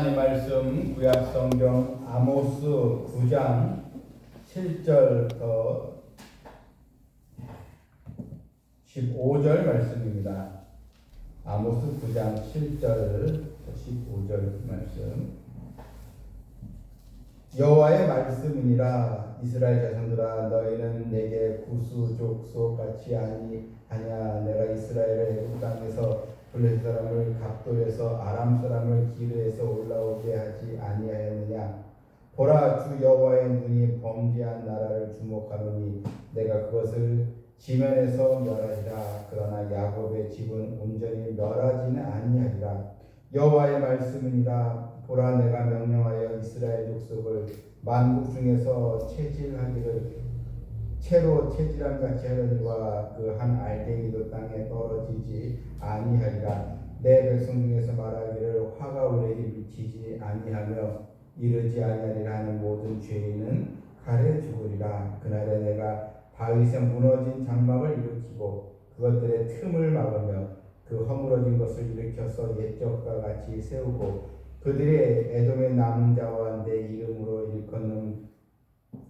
하나님 말씀 구약 성경 아모스 9장 7절부터 15절 말씀입니다. 아모스 9장 7절 15절 말씀. 여호와의 말씀이니라. 이스라엘 자손들아, 너희는 내게 구수 족속 같이 아니하냐. 내가 이스라엘을 애굽 땅에서 블레셋 사람을 갑돌에서 아람 사람을 기르에서 올라오게 하지 아니하였느냐. 보라, 주 여호와의 눈이 범죄한 나라를 주목하노니 내가 그것을 지면에서 멸하리라. 그러나 야곱의 집은 온전히 멸하지는 아니하리라. 여호와의 말씀이니라. 보라, 내가 명령하여 이스라엘 족속을 만국 중에서 채질하기를 채로 채질함 같이 하려니와 그 한 알갱이도 땅에 떨어지지 아니하리라. 내 백성 중에서 말하기를 화가 우리에게 미치지 아니하며 이르지 아니하리라 하는 모든 죄인은 칼에 죽으리라. 그날에 내가 다윗의 무너진 장막을 일으키고 그것들의 틈을 막으며 그 허물어진 것을 일으켜서 옛적과 같이 세우고 그들의 에돔의 남은 자와 내 이름으로 일컫는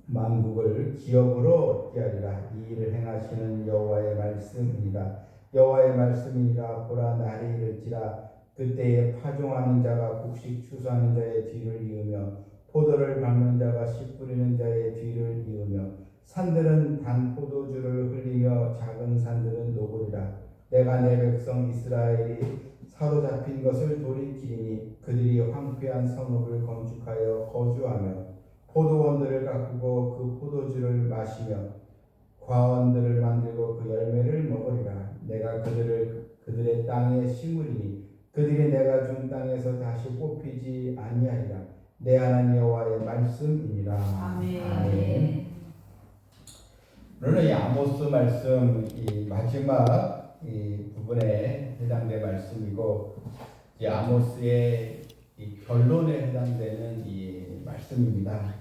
만국을 기업으로 얻게 하리라. 이 일을 행하시는 여호와의 말씀이니라. 여호와의 말씀이니라. 보라, 날이 이를지라. 그때에 파종하는 자가 곡식 추수하는 자의 뒤를 이으며 포도를 밟는 자가 씨 뿌리는 자의 뒤를 이으며 산들은 단 포도주를 흘리며 작은 산들은 녹으리라. 내가 내 백성 이스라엘이 사로잡힌 것을 돌이키리니 그들이 황폐한 성읍을 건축하여 거주하며 포도원들을 가꾸고 그 포도주를 마시며 과원들을 만들고 그 열매를 먹으리라. 내가 그들의 땅에 심으리니 그들이 내가 준 땅에서 다시 뽑히지 아니하리라. 내 하나님 여호와의 말씀이니라. 아멘. 아멘. 오늘은 이 아모스 말씀 이 마지막 이 부분에 해당된 말씀이고, 이 아모스의 이 결론에 해당되는 이 말씀입니다.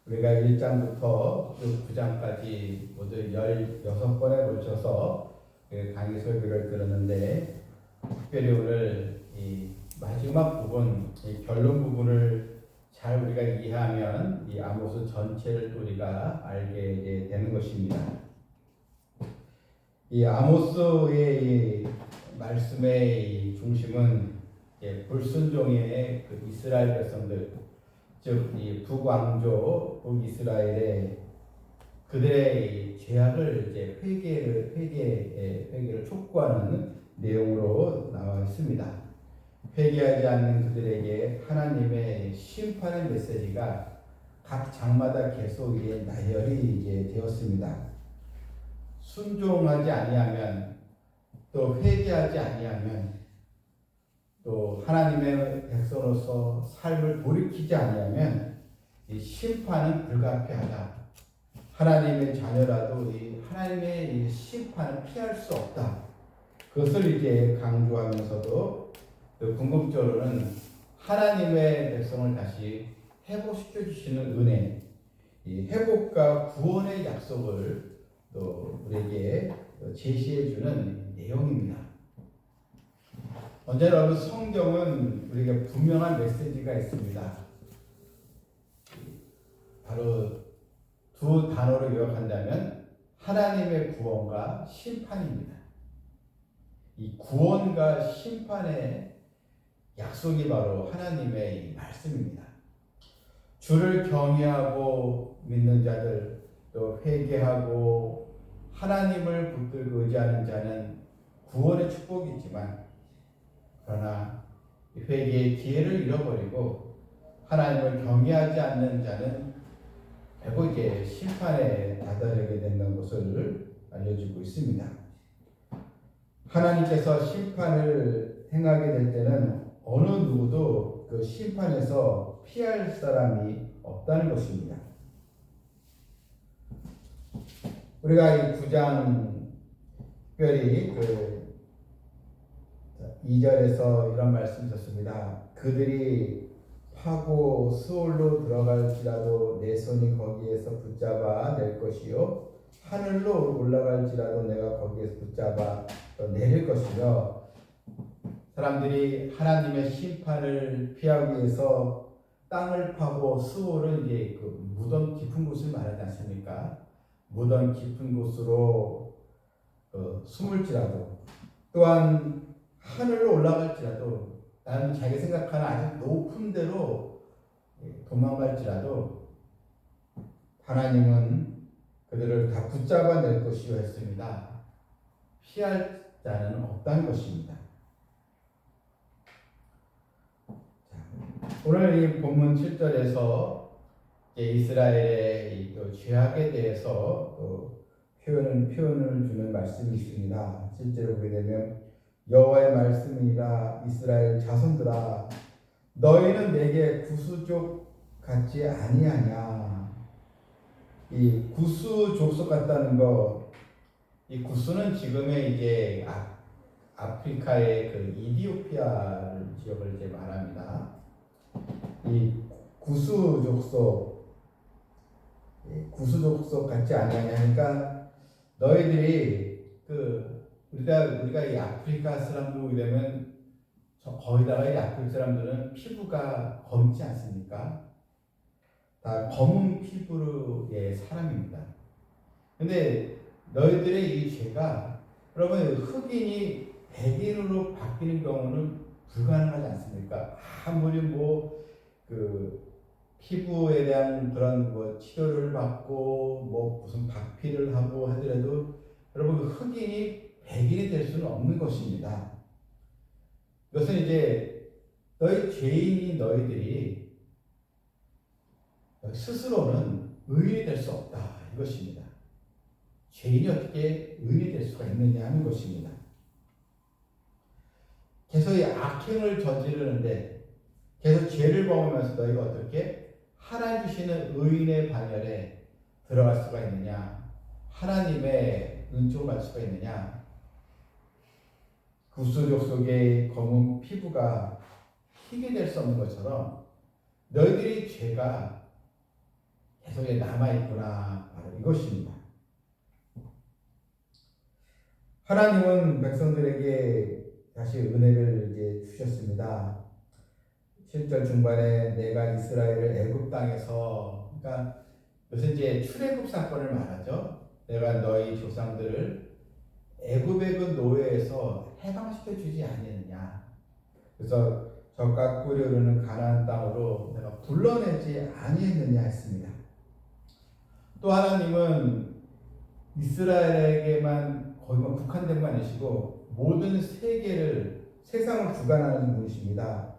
우리가 1장부터 9장까지 모두 16번에 걸쳐서 강의 설교를 들었는데, 특별히 오늘 이 마지막 부분, 이 결론 부분을 잘 우리가 이해하면 이 아모스 전체를 우리가 알게 되는 것입니다. 이 아모스의 이 말씀의 이 중심은 불순종의 그 이스라엘 백성들, 즉 이 북왕조 북이스라엘의 그들의 이 죄악을 이제 회개를 촉구하는 내용으로 나와 있습니다. 회개하지 않는 그들에게 하나님의 심판의 메시지가 각 장마다 계속 나열이 이제 되었습니다. 순종하지 아니하면, 또 회개하지 아니하면, 또 하나님의 백성으로서 삶을 돌이키지 아니하면 이 심판은 불가피하다. 하나님의 자녀라도 이 하나님의 이 심판을 피할 수 없다. 그것을 이제 강조하면서도 또 궁극적으로는 하나님의 백성을 다시 회복시켜 주시는 은혜, 이 회복과 구원의 약속을 또 우리에게 제시해 주는 내용입니다. 언제나 여러분, 성경은 우리에게 분명한 메시지가 있습니다. 바로 두 단어로 요약한다면 하나님의 구원과 심판입니다. 이 구원과 심판의 약속이 바로 하나님의 이 말씀입니다. 주를 경외하고 믿는 자들, 또 회개하고 하나님을 붙들고 의지하는 자는 구원의 축복이 있지만, 그러나 회개의 기회를 잃어버리고 하나님을 경외하지 않는 자는 결국 심판에 다다르게 된다는 것을 알려주고 있습니다. 하나님께서 심판을 행하게 될 때는 어느 누구도 그 심판에서 피할 사람이 없다는 것입니다. 우리가 이 9장 특별히 2절에서 이런 말씀이 있었습니다. 그들이 파고 수올로 들어갈지라도 내 손이 거기에서 붙잡아 낼 것이요 하늘로 올라갈지라도 내가 거기에서 붙잡아 내릴 것이며 사람들이 하나님의 심판을 피하기 위해서 땅을 파고 스올은 이제 그 무덤 깊은 곳을 말하지 않습니까? 무덤 깊은 곳으로 숨을지라도 또한 하늘로 올라갈지라도 나는 자기 생각하는 아주 높은 데로 도망갈지라도 하나님은 그들을 다 붙잡아낼 것이요 했습니다. 피할 자는 없다는 것입니다. 오늘 이 본문 7절에서 이스라엘의 죄악에 대해서 표현을 주는 말씀이 있습니다. 실제로 보게 되면 여호와의 말씀이라 이스라엘 자손들아 너희는 내게 구수족 같지 아니하냐. 이 구수 족속 같다는 거, 이 구수는 지금의 이제 아프리카의 그 이디오피아 지역을 이제 말합니다. 이 구수 족속 같지 아니하냐. 그러니까 너희들이 우리가 이 아프리카 사람들 되면 거기다가 이 아프리카 사람들은 피부가 검지 않습니까? 다 검은 피부의 사람입니다. 근데 너희들의 이 죄가 여러분 흑인이 백인으로 바뀌는 경우는 불가능하지 않습니까? 아무리 피부에 대한 그런 치료를 받고 무슨 박피를 하고 하더라도 여러분 흑인이 백인이 될 수는 없는 것입니다. 이것은 이제 죄인이 너희들이 스스로는 의인이 될 수 없다 이것입니다. 죄인이 어떻게 의인이 될 수가 있느냐 하는 것입니다. 계속 이 악행을 저지르는데 계속 죄를 범하면서 너희가 어떻게 하나님 주시는 의인의 반열에 들어갈 수가 있느냐, 하나님의 은총을 받을 수가 있느냐. 구수족 속의 검은 피부가 희게 될 수 없는 것처럼 너희들의 죄가 계속 남아있구나, 바로 이것입니다. 하나님은 백성들에게 다시 은혜를 이제 주셨습니다. 7절 중반에 내가 이스라엘을 애굽 땅에서, 그러니까 이것은 이제 출애굽 사건을 말하죠. 내가 너희 조상들을 애굽의 그 노예에서 해방시켜 주지 아니했느냐. 그래서 젖과 꿀이 흐르는 가나안 땅으로 내가 불러내지 아니했느냐 했습니다. 또 하나님은 이스라엘에게만 거기만 국한된 건 아니시고 모든 세상을 주관하는 분이십니다.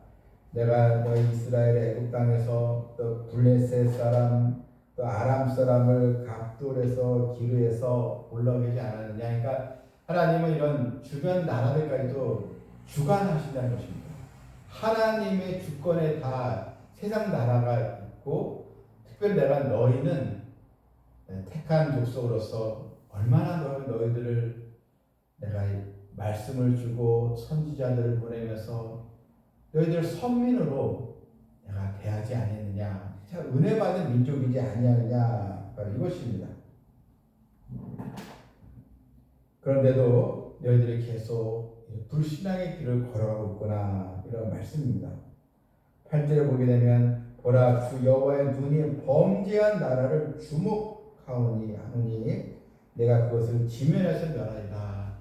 내가 너희 이스라엘의 애굽 땅에서 또 블레셋 사람 또 아람 사람을 갑돌에서 기르에서 올라오게 하지 않았느냐. 그러니까 하나님은 이런 주변 나라들까지도 주관하신다는 것입니다. 하나님의 주권에 다 세상 나라가 있고 특별히 내가 너희는 택한 족속으로서 얼마나 너희들을 내가 말씀을 주고 선지자들을 보내면서 너희들 선민으로 내가 대하지 않았느냐. 은혜 받은 민족이지 아니하느냐. 바로 이것입니다. 그런데도 너희들이 계속 불신앙의 길을 걸어가고 있구나, 이런 말씀입니다. 8절에 보게 되면 보라 주 여호와의 눈이 범죄한 나라를 주목하오니 하노니 내가 그것을 지면에서 멸하리라.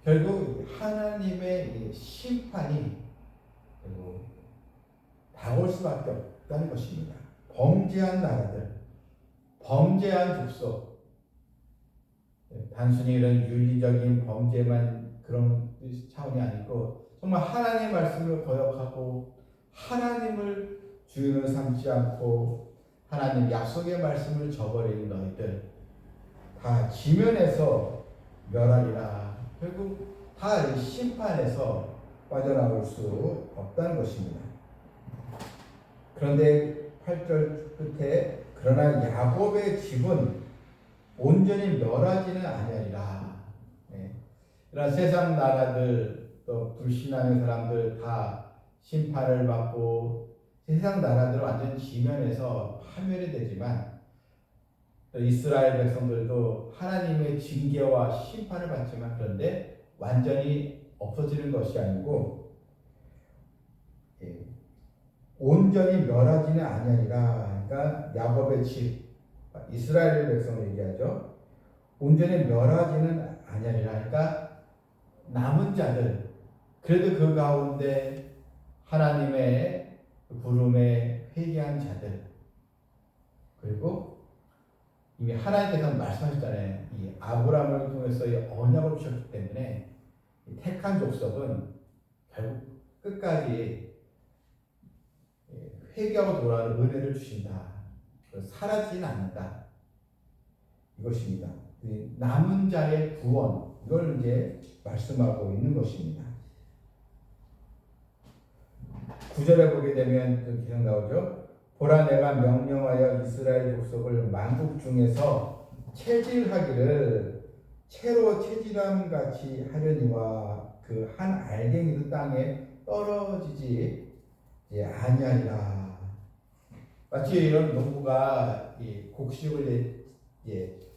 결국 하나님의 심판이 다가올 수밖에 없다는 것입니다. 범죄한 나라들, 범죄한 족속, 단순히 이런 윤리적인 범죄만 그런 차원이 아니고 정말 하나님의 말씀을 거역하고 하나님을 주인을 삼지 않고 하나님 약속의 말씀을 저버리는 너희들 다 지면에서 멸하리라. 결국 다 심판에서 빠져나올 수 없다는 것입니다. 그런데 8절 끝에 그러나 야곱의 집은 온전히 멸하지는 아니하리라. 이런 세상 나라들 또 불신앙의 사람들 다 심판을 받고 세상 나라들은 완전 지면에서 파멸이 되지만 이스라엘 백성들도 하나님의 징계와 심판을 받지만 그런데 완전히 없어지는 것이 아니고 예, 온전히 멸하지는 아니하리라. 그러니까 야곱의 집 이스라엘 백성을 얘기하죠. 온전히 멸하지는 아니하리라. 그러니까 남은 자들, 그래도 그 가운데 하나님의 부름에 회개한 자들, 그리고 이미 하나님께서 말씀하셨잖아요. 이 아브라함을 통해서 이 언약을 주셨기 때문에 이 택한 족속은 결국 끝까지 회개하고 돌아오는 은혜를 주신다. 사라지진 않는다. 이것입니다. 남은 자의 구원, 이걸 이제 말씀하고 있는 것입니다. 9절에 보게 되면 좀 기억 나오죠. 보라 내가 명령하여 이스라엘 족속을 만국 중에서 체질하기를 채로 체질함 같이 하려니와 그 한 알갱이도 땅에 떨어지지 아니하리라. 마치 이런 농부가 곡식을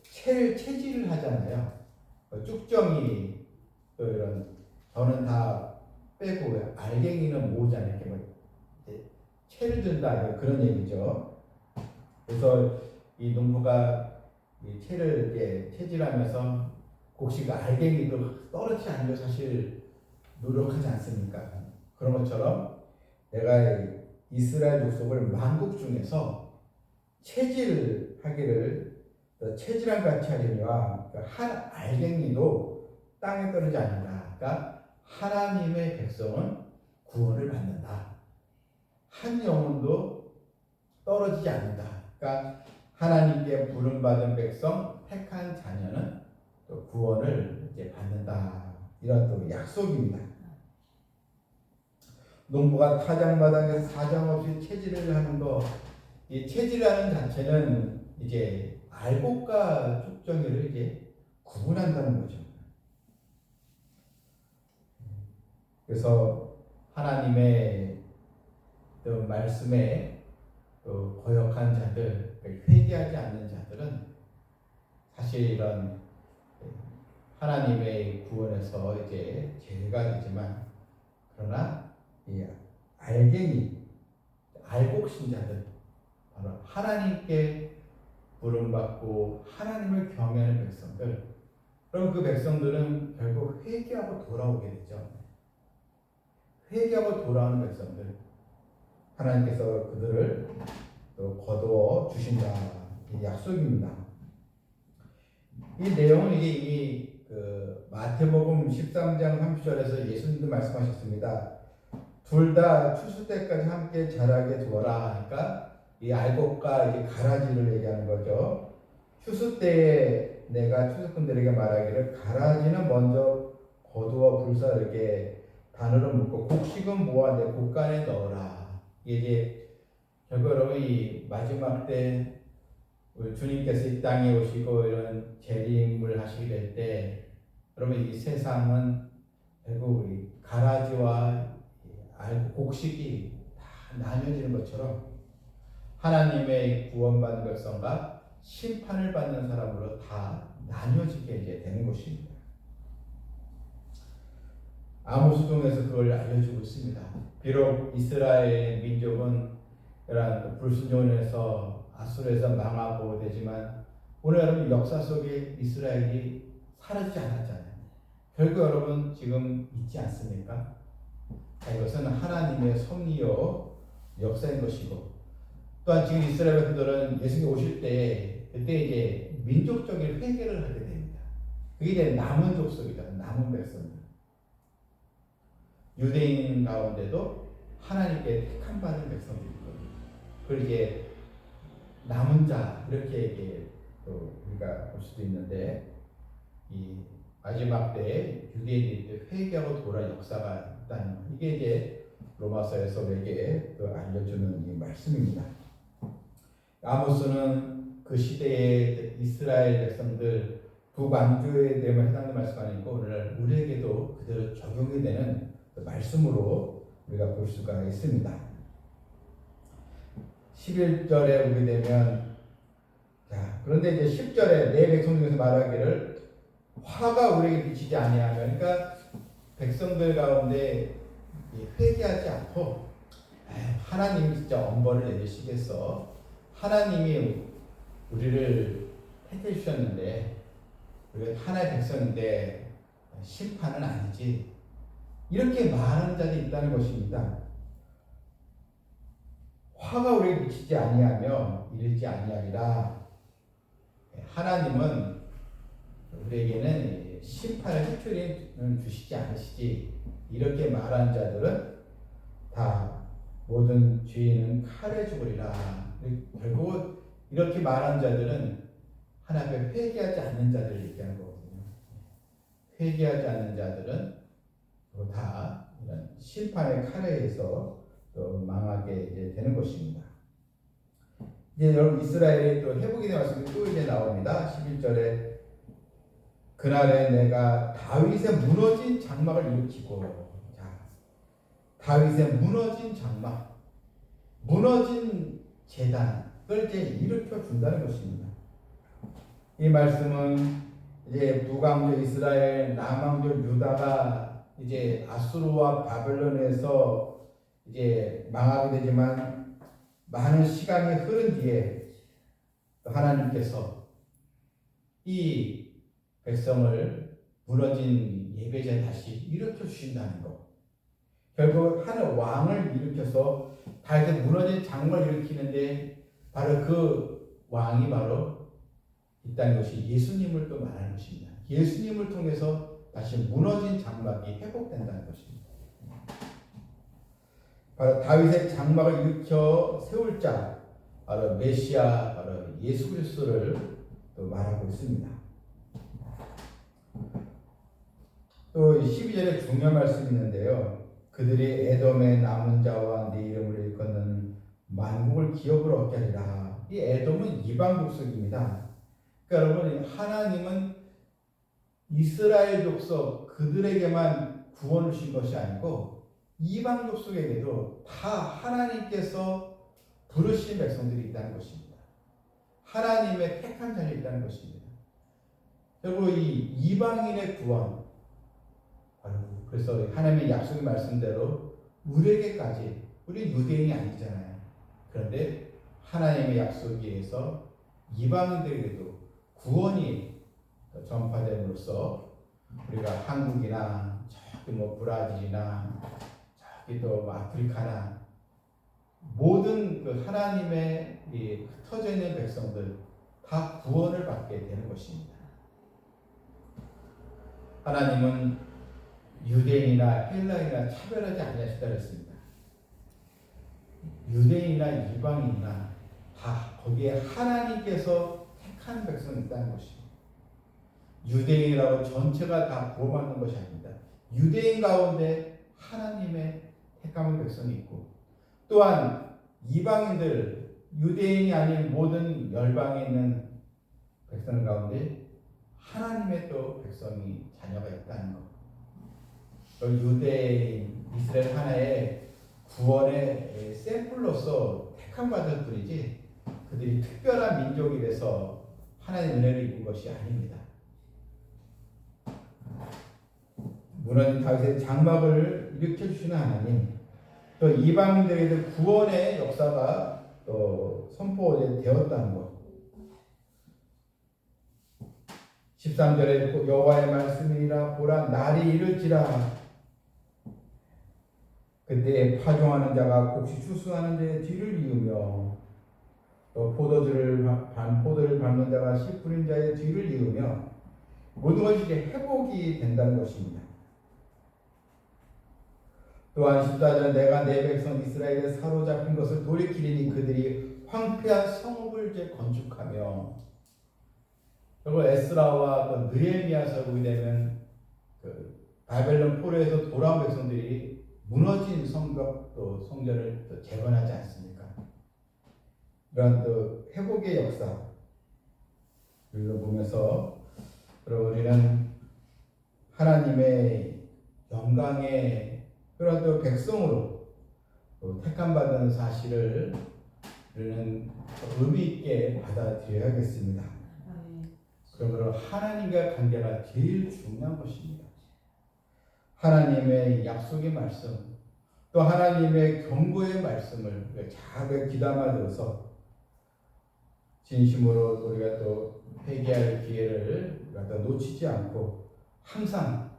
체질을 하잖아요. 쭉정이 또 이런 저는 다 빼고 알갱이는 모으잖아요. 이렇게 뭐 채를 든다 그런 얘기죠. 그래서 이 농부가 이 채를 이렇게 체질하면서 곡식 알갱이도 떨어지지 않으려 사실 노력하지 않습니까? 그런 것처럼 내가 이스라엘 족속을 만국 중에서 체질하기를 체질한 같이 하려니와 한 알갱이도 땅에 떨어지지 않는다. 그러니까 하나님의 백성은 구원을 받는다. 한 영혼도 떨어지지 않는다. 그러니까 하나님께 부름받은 백성, 택한 자녀는 또 구원을 이제 받는다. 이런 또 약속입니다. 농부가 타작마당에서 사정없이 채질을 하는 거, 이 채질하는 자체는 이제 알곡과 쭉정이를 이제 구분한다는 거죠. 그래서 하나님의 또 말씀에 또 거역한 자들, 회개하지 않는 자들은 사실 이런 하나님의 구원에서 이제 제외가 되지만, 그러나 이 알갱이, 알곡 신자들, 바로 하나님께 부름받고 하나님을 경외하는 백성들, 그럼 그 백성들은 결국 회개하고 돌아오게 되죠. 회개하고 돌아오는 백성들, 하나님께서 그들을 또 거두어 주신다. 이 약속입니다. 이 내용은 이게 이미 마태복음 13장 30절에서 예수님도 말씀하셨습니다. 둘 다 추수 때까지 함께 자라게 두어라. 그러니까 이 알곡과 이 가라지를 얘기하는 거죠. 추수 때에 내가 추수꾼들에게 말하기를 가라지는 먼저 거두어 불사르게 단으로 묶고 곡식은 모아 내 곡간에 넣어라. 이게 결국 여러분 이 마지막 때 우리 주님께서 이 땅에 오시고 이런 재림을 하시게 될 때, 여러분 이 세상은 결국 이 가라지와 곡식이 다 나뉘어지는 것처럼 하나님의 구원받는 백성과 심판을 받는 사람으로 다 나뉘어지게 이제 되는 것입니다. 아모스동에서 그걸 알려주고 있습니다. 비록 이스라엘 민족은 이러한 불순종에서 아수르에서 망하고 되지만 오늘 여러분 역사 속에 이스라엘이 사라지지 않았잖아요. 결국 여러분 지금 있지 않습니까? 이것은 하나님의 섭리요 역사인 것이고, 또한 지금 이스라엘 백성들은 예수님이 오실 때 그때 이제 민족적인 회개를 하게 됩니다. 그게 이제 남은 족속이다. 남은 백성들. 유대인 가운데도 하나님께 택함 받은 백성들이 있거든요. 그걸 이제 남은 자 이렇게 또 우리가 볼 수도 있는데, 이 마지막 때에 유대인들이 회개하고 돌아올 역사가 있다는 것, 이게 이제 로마서에서 우리에게 또 알려주는 이 말씀입니다. 아모스는 그 시대의 이스라엘 백성들 북왕조에 대한 해당되는 말씀 아니고 오늘날 우리에게도 그대로 적용이 되는 말씀으로 우리가 볼 수가 있습니다. 11절에 보게 되면, 자, 그런데 이제 10절에 내 백성 중에서 말하기를 화가 우리에게 비치지 아니하면, 그러니까 백성들 가운데 회개하지 않고 하나님이 진짜 엄벌을 내리시겠어? 하나님이 우리를 택해 주셨는데 우리가 하나의 백성인데 심판은 아니지. 이렇게 말하는 자들이 있다는 것입니다. 화가 우리에게 미치지 아니하며 이르지 아니하리라. 하나님은 우리에게는 심판의 휘초리는 주시지 않으시지. 이렇게 말하는 자들은 다 모든 죄인은 칼에 죽으리라. 결국 이렇게 말하는 자들은 하나님 앞에 회개하지 않는 자들을 얘기하는 거거든요. 회개하지 않는 자들은 다 이런 심판의 칼에 의해서 또 망하게 이제 되는 것입니다. 이제 여러분 이스라엘이 또 회복이 된 말씀이 또 이제 나옵니다. 11절에 그날에 내가 다윗의 무너진 장막을 일으키고, 자, 다윗의 무너진 장막, 무너진 제단을 이제 일으켜 준다는 것입니다. 이 말씀은 이제 북왕조 이스라엘, 남왕조 유다가 이제 아수르와 바벨론에서 이제 망하게 되지만 많은 시간이 흐른 뒤에 하나님께서 이 백성을 무너진 예배자에 다시 일으켜 주신다는 것. 결국 한 왕을 일으켜서 다윗의 무너진 장막을 일으키는데 바로 그 왕이 바로 있다는 것이 예수님을 또 말하는 것입니다. 예수님을 통해서 다시 무너진 장막이 회복된다는 것입니다. 바로 다윗의 장막을 일으켜 세울 자, 바로 메시아, 바로 예수 그리스도를 또 말하고 있습니다. 또 12절에 중요한 말씀이 있는데요. 그들이 에돔의 남은 자와 네 이름을 일컫는 만국을 기업으로 얻게 하리라. 이 에돔은 이방 족속입니다. 그러니까 여러분, 하나님은 이스라엘 족속 그들에게만 구원을 주신 것이 아니고 이방 족속에게도 다 하나님께서 부르신 백성들이 있다는 것입니다. 하나님의 택한 자들이 있다는 것입니다. 결국 이 이방인의 구원, 그래서 하나님의 약속의 말씀대로 우리에게까지, 우리 유대인이 아니잖아요. 그런데 하나님의 약속에 의해서 이방인들에게도 구원이 전파됨으로써 우리가 한국이나 저기 뭐 브라질이나 저기 또 아프리카나 모든 그 하나님의 이 흩어져 있는 백성들 다 구원을 받게 되는 것입니다. 하나님은 유대인이나 헬라인이나 차별하지 아니하시다 그랬습니다. 유대인이나 이방인이나 다 거기에 하나님께서 택한 백성이 있다는 것입니다. 유대인이라고 전체가 다 구원받는 것이 아닙니다. 유대인 가운데 하나님의 택한 백성이 있고, 또한 이방인들, 유대인이 아닌 모든 열방에 있는 백성 가운데 하나님의 또 백성이 자녀가 있다는 것. 유대인, 이스라엘 하나의 구원의 샘플로서 택함 받을 뿐이지 그들이 특별한 민족이 돼서 하나님의 은혜를 입은 것이 아닙니다. 무너진 다윗의 장막을 일으켜 주시는 하나님, 또 이방인들에게도 구원의 역사가 또 선포되었다는 것. 13절에 여호와의 말씀이니라 보라 날이 이를지라 그때 파종하는 자가 곡식 추수하는 자의 뒤를 이으며 또 포도를 밟는 자가 씨 뿌린 자의 뒤를 이으며 모든 것이 이제 회복이 된다는 것입니다. 또한 14절 내가 내 백성 이스라엘에 사로잡힌 것을 돌이키리니 그들이 황폐한 성읍을 이제 건축하며, 그리고 에스라와 또 느헤미야서 보게 되면 그 바벨론 포로에서 돌아온 백성들이 무너진 성벽 또 성전을 또 재건하지 않습니까? 이러한 또 회복의 역사를 보면서 우리는 하나님의 영광의 그런 또 백성으로 또 택함받은 사실을 우리는 의미 있게 받아들여야겠습니다. 그러므로 하나님과 관계가 제일 중요한 것입니다. 하나님의 약속의 말씀, 또 하나님의 경고의 말씀을 잘 귀담아 들어서 진심으로 우리가 또 회개할 기회를 갖다 놓치지 않고 항상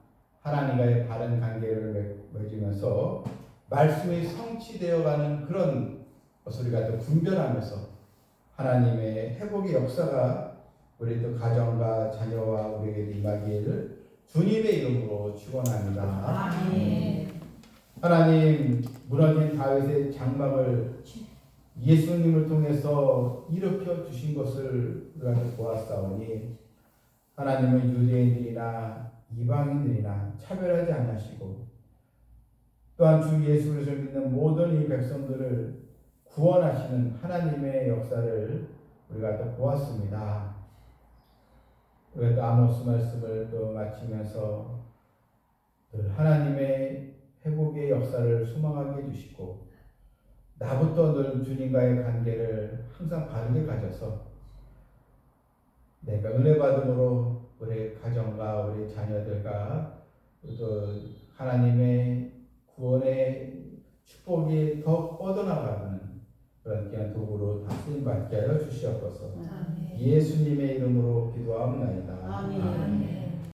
하나님과의 바른 관계를 맺으면서 말씀이 성취되어가는 그런 것을 우리가 또 분별하면서 하나님의 회복의 역사가 우리 또 가정과 자녀와 우리에게 임하기를 주님의 이름으로 축원합니다. 아멘. 하나님, 무너진 다윗의 장막을 예수님을 통해서 일으켜 주신 것을 우리가 보았사오니 하나님은 유대인들이나 이방인들이나 차별하지 않으시고 또한 주 예수 그리스도를 믿는 모든 이 백성들을 구원하시는 하나님의 역사를 우리가 또 보았습니다. 우리가 또 아모스 말씀을 또 마치면서 하나님의 회복의 역사를 소망하게 해주시고 나부터 늘 주님과의 관계를 항상 바르게 가져서 내가 은혜 받음으로 우리 가정과 우리 자녀들과 또 하나님의 구원의 축복이 더 뻗어나가는 그런 귀한 도구로 다 쓰임받게 하여 주시옵소서. 예수님의 이름으로 기도하옵나이다. 아멘.